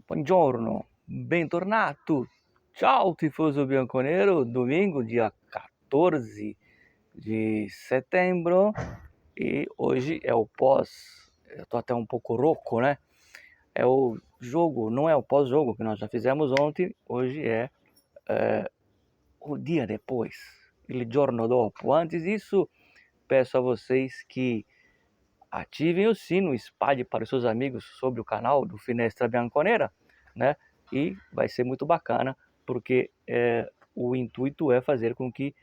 Buongiorno, bentornato. Ciao tifoso bianconero, domingo dia 14 de setembro e hoje é o pós, eu tô até um pouco rouco, né? É o jogo, não é o pós-jogo que nós já fizemos ontem, hoje é o dia depois, il giorno dopo. Antes disso, peço a vocês que ativem o sino, espalhe para os seus amigos sobre o canal do Finestra Bianconera, né? E vai ser muito bacana, porque o intuito é fazer com que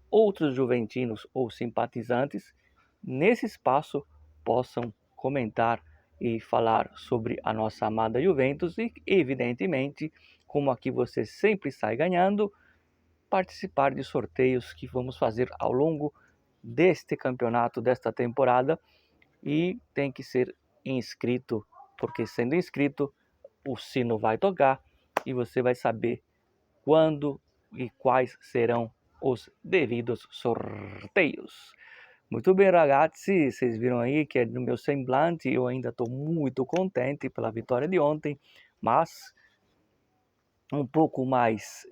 outros juventinos ou simpatizantes nesse espaço possam comentar e falar sobre a nossa amada Juventus e, evidentemente, como aqui você sempre sai ganhando, participar de sorteios que vamos fazer ao longo deste campeonato, desta temporada, e tem que ser inscrito, porque sendo inscrito, o sino vai tocar e você vai saber quando e quais serão os devidos sorteios. Muito bem, ragazzi, vocês viram aí que no meu semblante eu ainda estou muito contente pela vitória de ontem, mas um pouco mais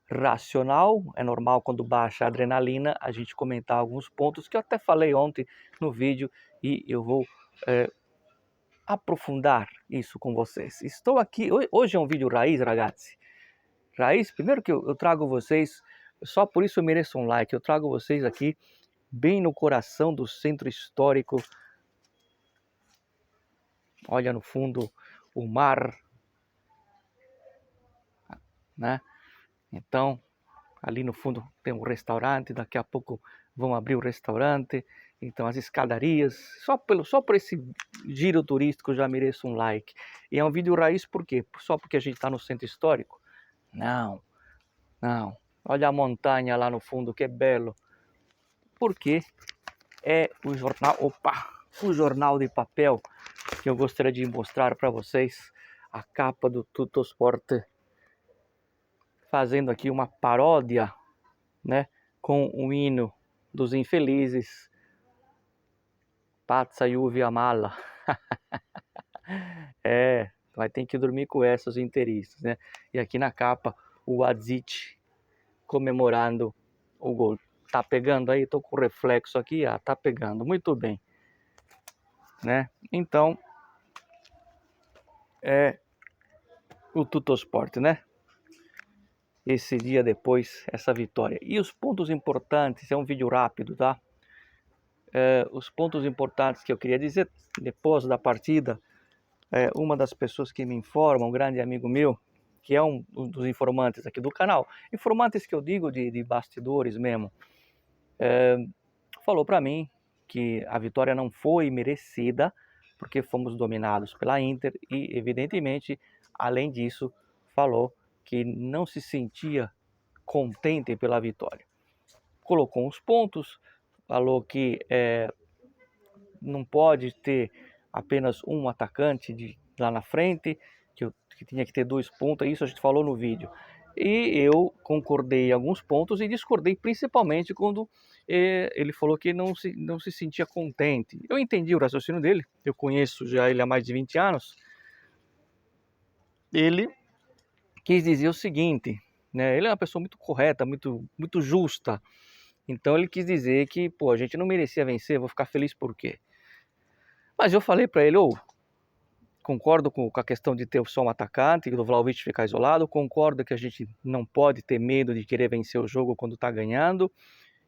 racional. É normal quando baixa a adrenalina a gente comentar alguns pontos que eu até falei ontem no vídeo e eu vou aprofundar isso com vocês. Estou aqui, hoje é um vídeo raiz, ragazzi. Raiz, primeiro que eu trago vocês, só por isso eu mereço um like, eu trago vocês aqui bem no coração do centro histórico. Olha no fundo o mar, né? Então, ali no fundo tem um restaurante, daqui a pouco vão abrir o restaurante. Então as escadarias, só por esse giro turístico eu já mereço um like. E é um vídeo raiz por quê? Só porque a gente está no centro histórico? Não, não. Olha a montanha lá no fundo, que belo. Porque é o jornal de papel que eu gostaria de mostrar para vocês. A capa do Tuttosport, fazendo aqui uma paródia, né, com o hino dos infelizes, Pazza Juve Mala. Vai ter que dormir com essas interistas, né? E aqui na capa o Adzic comemorando o gol. Tá pegando aí? Tô com o reflexo aqui, tá pegando, muito bem, né? Então é o Tuttosport, né? Esse dia depois, essa vitória. E os pontos importantes, é um vídeo rápido, tá? Os pontos importantes que eu queria dizer depois da partida, uma das pessoas que me informa, um grande amigo meu, que é um dos informantes aqui do canal, informantes que eu digo de bastidores mesmo, falou para mim que a vitória não foi merecida, porque fomos dominados pela Inter e, evidentemente, além disso, falou que não se sentia contente pela vitória. Colocou uns pontos, falou que não pode ter apenas um atacante lá na frente, que tinha que ter 2 pontos, isso a gente falou no vídeo. E eu concordei em alguns pontos e discordei principalmente quando ele falou que não se sentia contente. Eu entendi o raciocínio dele, eu conheço já ele há mais de 20 anos. Ele quis dizer o seguinte, né? Ele é uma pessoa muito correta, muito justa. Então ele quis dizer que, pô, a gente não merecia vencer, vou ficar feliz por quê? Mas eu falei para ele, concordo com a questão de ter só um atacante, do Vlahovic ficar isolado, concordo que a gente não pode ter medo de querer vencer o jogo quando está ganhando,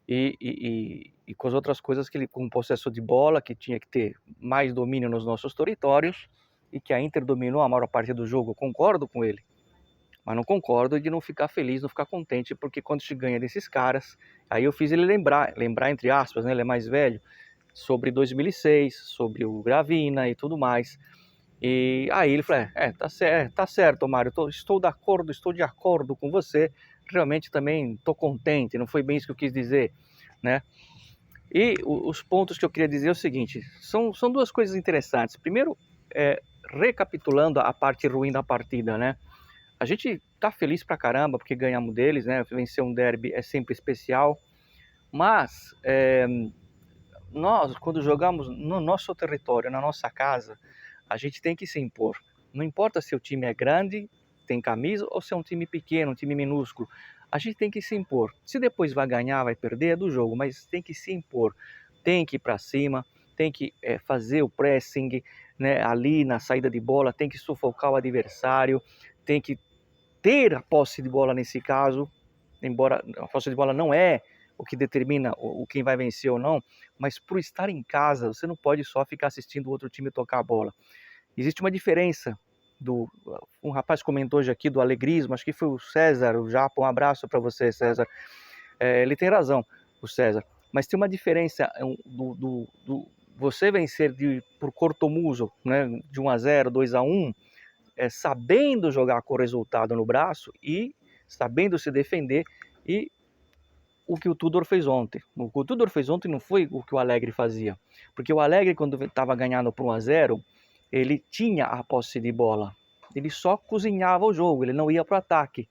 e com as outras coisas que ele, com o possesso de bola, que tinha que ter mais domínio nos nossos territórios, e que a Inter dominou a maior parte do jogo, concordo com ele. Mas não concordo de não ficar feliz, não ficar contente, porque quando se ganha desses caras, aí eu fiz ele lembrar entre aspas, né, ele é mais velho, sobre 2006, sobre o Gravina e tudo mais. E aí ele falou, tá certo, Mário, estou de acordo com você, realmente também estou contente, não foi bem isso que eu quis dizer, né? E os pontos que eu queria dizer é o seguinte, são 2 coisas interessantes. Primeiro, recapitulando a parte ruim da partida, né? A gente tá feliz pra caramba porque ganhamos deles, né? Vencer um derby é sempre especial, mas nós, quando jogamos no nosso território, na nossa casa, a gente tem que se impor. Não importa se o time é grande, tem camisa, ou se é um time pequeno, um time minúsculo. A gente tem que se impor. Se depois vai ganhar, vai perder, é do jogo, mas tem que se impor. Tem que ir para cima, tem que fazer o pressing, né, ali na saída de bola, tem que sufocar o adversário, tem que ter a posse de bola nesse caso, embora a posse de bola não é o que determina quem vai vencer ou não, mas por estar em casa, você não pode só ficar assistindo o outro time tocar a bola. Existe uma diferença. Um rapaz comentou hoje aqui do alegrismo, acho que foi o César, o Japa, um abraço para você, César. Ele tem razão, o César, mas tem uma diferença do você vencer por cortomuso, né, de 1-0, 2-1, sabendo jogar com o resultado no braço e sabendo se defender, e o que o Tudor fez ontem. O que o Tudor fez ontem não foi o que o Alegre fazia, porque o Alegre, quando estava ganhando por 1-0, ele tinha a posse de bola, ele só cozinhava o jogo, ele não ia para o ataque,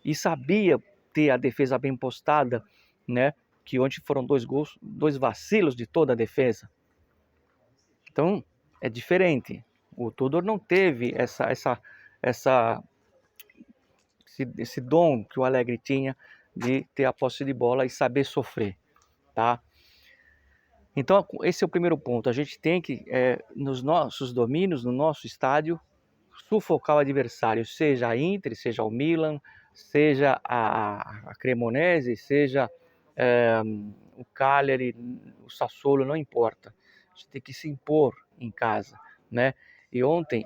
e sabia ter a defesa bem postada, né? Que ontem foram 2 gols, 2 vacilos de toda a defesa. Então, é diferente. O Tudor não teve esse dom que o Alegre tinha de ter a posse de bola e saber sofrer, tá? Então, esse é o primeiro ponto. A gente tem que, nos nossos domínios, no nosso estádio, sufocar o adversário, seja a Inter, seja o Milan, seja a Cremonese, seja o Cagliari, o Sassuolo, não importa. A gente tem que se impor em casa, né? E ontem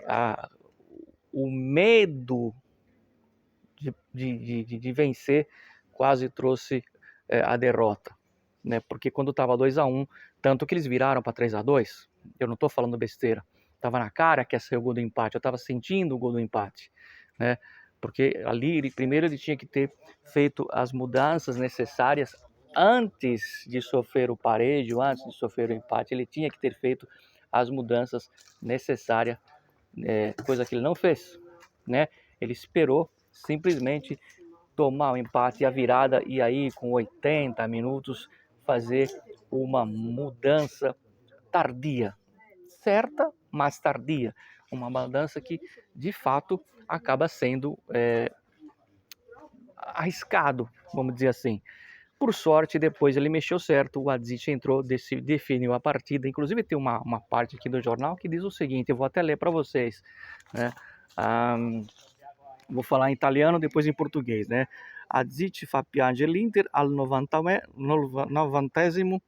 o medo de vencer quase trouxe a derrota, né? Porque quando estava 2-1, tanto que eles viraram para 3-2, eu não estou falando besteira, estava na cara que ia ser o gol do empate, eu estava sentindo o gol do empate, né? Porque ali, primeiro ele tinha que ter feito as mudanças necessárias antes de sofrer o parejo, antes de sofrer o empate, ele tinha que ter feito as mudanças necessárias, coisa que ele não fez, né? Ele esperou simplesmente tomar o empate e a virada, e aí com 80 minutos fazer uma mudança tardia, certa, mas tardia, uma mudança que de fato acaba sendo arriscado, vamos dizer assim. Por sorte, depois ele mexeu certo, o Adzic entrou, definiu a partida. Inclusive tem uma parte aqui do jornal que diz o seguinte, eu vou até ler para vocês, né? Vou falar em italiano, depois em português, né? Adzic fa piangere l'Inter al 90º,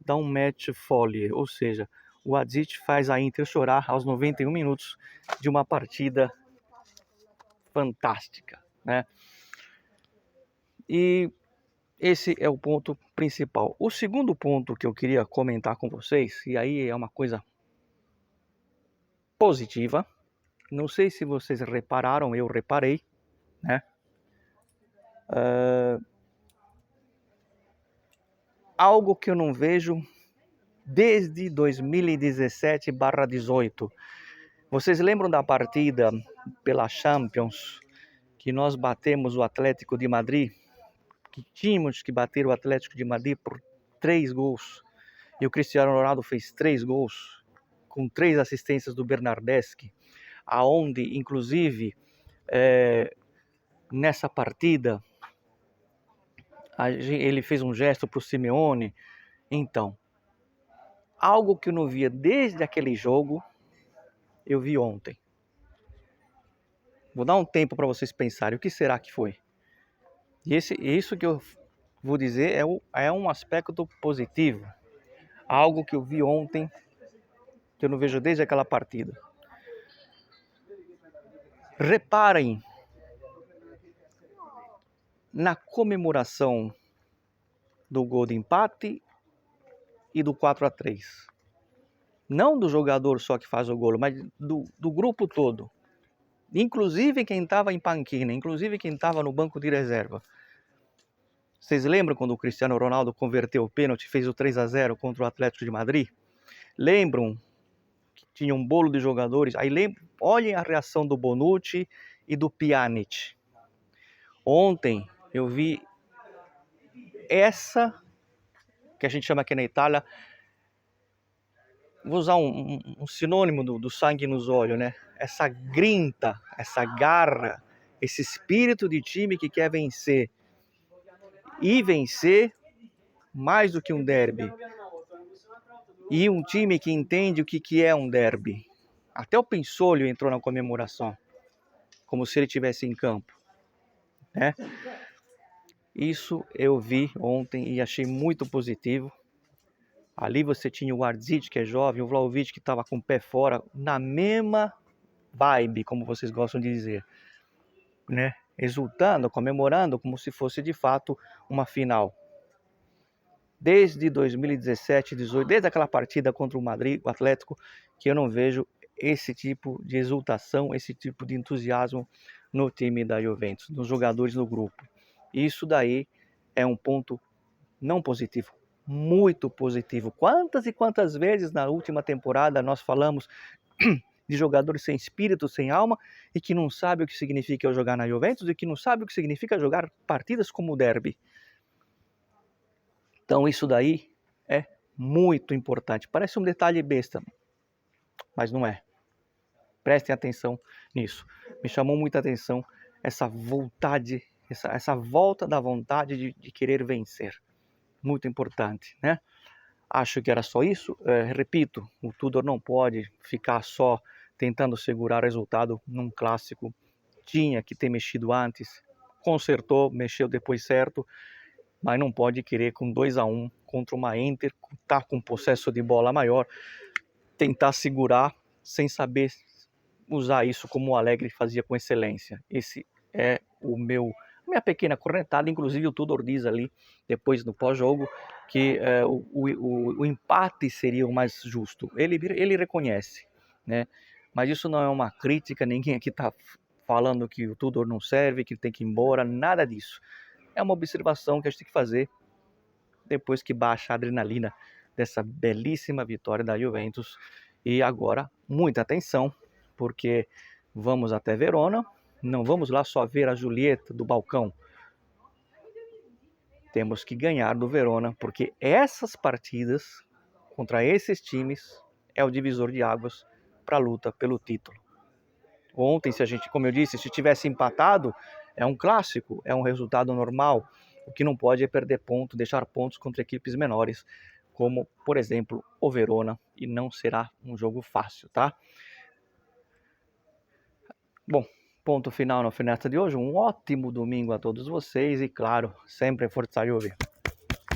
dá um match folie, ou seja, o Adzic faz a Inter chorar aos 91 minutos de uma partida fantástica, né? E esse é o ponto principal. O segundo ponto que eu queria comentar com vocês, e aí é uma coisa positiva, não sei se vocês repararam, eu reparei, né? Algo que eu não vejo desde 2017/18. Vocês lembram da partida pela Champions que nós batemos o Atlético de Madrid? Que tínhamos que bater o Atlético de Madrid por 3 gols. E o Cristiano Ronaldo fez 3 gols, com 3 assistências do Bernardeschi, aonde, inclusive, nessa partida, ele fez um gesto para o Simeone. Então, algo que eu não via desde aquele jogo, eu vi ontem. Vou dar um tempo para vocês pensarem, o que será que foi? E isso que eu vou dizer é um aspecto positivo. Algo que eu vi ontem, que eu não vejo desde aquela partida. Reparem na comemoração do gol de empate e do 4-3. Não do jogador só que faz o gol, mas do grupo todo. Inclusive quem estava em panquina, inclusive quem estava no banco de reserva. Vocês lembram quando o Cristiano Ronaldo converteu o pênalti e fez o 3-0 contra o Atlético de Madrid? Lembram que tinha um bolo de jogadores? Aí olhem a reação do Bonucci e do Pjanic. Ontem eu vi essa, que a gente chama aqui na Itália, vou usar um sinônimo do sangue nos olhos, né? essa grinta, essa garra, esse espírito de time que quer vencer. E vencer mais do que um derby. E um time que entende o que é um derby. Até o Pensolho entrou na comemoração, como se ele estivesse em campo, né? Isso eu vi ontem e achei muito positivo. Ali você tinha o Ardzic, que é jovem, o Vlahovic, que estava com o pé fora, na mesma vibe, como vocês gostam de dizer, né? Exultando, comemorando, como se fosse de fato uma final. Desde 2017, 18, desde aquela partida contra o Madrid, o Atlético, que eu não vejo esse tipo de exultação, esse tipo de entusiasmo no time da Juventus, nos jogadores do grupo. Isso daí é um ponto não positivo, muito positivo. Quantas e quantas vezes na última temporada nós falamos de jogadores sem espírito, sem alma, e que não sabe o que significa jogar na Juventus e que não sabe o que significa jogar partidas como o derby. Então isso daí é muito importante. Parece um detalhe besta, mas não é. Prestem atenção nisso. Me chamou muita atenção essa vontade, essa volta da vontade de querer vencer. Muito importante, né? Acho que era só isso. Repito, o Tudor não pode ficar só tentando segurar o resultado num clássico. Tinha que ter mexido antes. Consertou, mexeu depois certo. Mas não pode querer com 2-1 contra uma Inter, tá com possesso de bola maior, tentar segurar sem saber usar isso como o Alegre fazia com excelência. Esse é minha pequena cornetada. Inclusive o Tudor diz ali, depois no pós-jogo, que o empate seria o mais justo. Ele reconhece, né? Mas isso não é uma crítica, ninguém aqui está falando que o Tudor não serve, que tem que ir embora, nada disso. É uma observação que a gente tem que fazer depois que baixa a adrenalina dessa belíssima vitória da Juventus. E agora, muita atenção, porque vamos até Verona, não vamos lá só ver a Julieta do balcão. Temos que ganhar do Verona, porque essas partidas contra esses times é o divisor de águas para a luta pelo título. Ontem, como eu disse, se tivesse empatado, é um clássico, é um resultado normal. O que não pode é perder ponto, deixar pontos contra equipes menores, como, por exemplo, o Verona, e não será um jogo fácil, tá? Bom, ponto final na Finestra de hoje. Um ótimo domingo a todos vocês e, claro, sempre Forza Juve.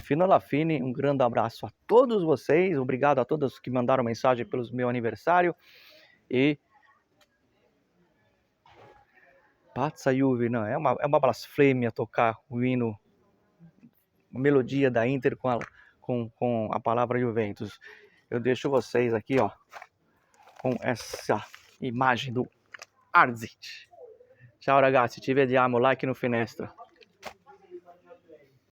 Fino alla fine, um grande abraço a todos vocês. Obrigado a todos que mandaram mensagem pelo meu aniversário. E Pazza Juve, não, é uma blasfêmia tocar o hino, a melodia da Inter com a palavra Juventus. Eu deixo vocês aqui, ó, com essa imagem do Ardzic. Ciao ragazzi, ci vediamo, like no Finestra.